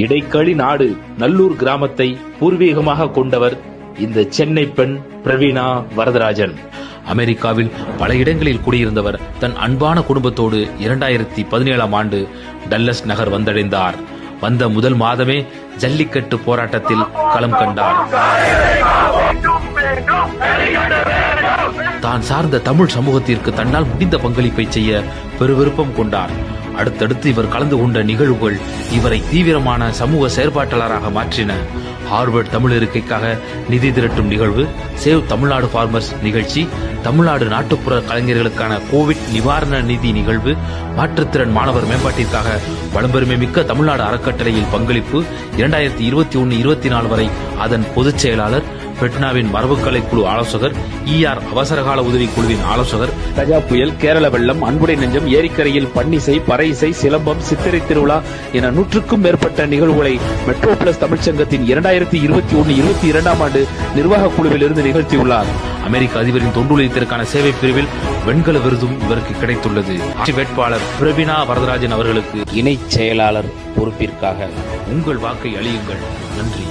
இடைக்களி நாடு நல்லூர் கிராமத்தை பூர்வீகமாக கொண்டவர் இந்த சென்னை பெண் பிரவீணா வரதராஜன். அமெரிக்காவில் பல இடங்களில் குடியிருந்தவர் தன் அன்பான குடும்பத்தோடு 2017ஆம் ஆண்டு டல்லஸ் நகர் வந்தடைந்தார். வந்த முதல் மாதமே ஜல்லிக்கட்டு போராட்டத்தில் களம் கண்டார். தான் சார்ந்த தமிழ் சமூகத்திற்கு தன்னால் முடிந்த பங்களிப்பை செய்ய பெருவிருப்பம் கொண்டார். அடுத்தடுத்து இவர் கலந்து கொண்ட நிகழ்வுகள் இவரை தீவிரமான சமூக செயற்பாட்டாளராக மாற்றின. ஹார்வர்ட் தமிழ் இருக்கைக்காக நிதி திரட்டும் நிகழ்வு, சேவ் தமிழ்நாடு ஃபார்மர்ஸ் நிகழ்ச்சி, தமிழ்நாடு நாட்டுப்புற கலைஞர்களுக்கான கோவிட் நிவாரண நிதி நிகழ்வு, மாற்றுத்திறன் மாணவர் மேம்பாட்டிற்காக வளம்பெருமை மிக்க தமிழ்நாடு அறக்கட்டளையில் பங்களிப்பு, 2021-24 வரை அதன் பொதுச் செயலாளர், பெட்னாவின் மரபுக்கலை குழு ஆலோசகர், ER அவசரகால உதவி குழுவின் ஆலோசகர், கஜா புயல், கேரள வெள்ளம், அன்புடை நெஞ்சம், ஏரிக்கரையில் பன்னிசை, பறை இசை, சிலம்பம், சித்திரை திருவிழா என 100க்கும் மேற்பட்ட நிகழ்வுகளை மெட்ரோ பிளஸ் தமிழ்ச்சங்கத்தின் 2021-22ஆம் ஆண்டு நிர்வாக குழுவில் இருந்து நிகழ்த்தியுள்ளார். அமெரிக்க அதிபரின் தொண்டுழியத்திற்கான சேவை பிரிவில் வெண்கல விருதும் இவருக்கு கிடைத்துள்ளது. வேட்பாளர் பிரவீணா வரதராஜன் அவர்களுக்கு இணை செயலாளர் பொறுப்பிற்காக உங்கள் வாக்கை அளியுங்கள். நன்றி.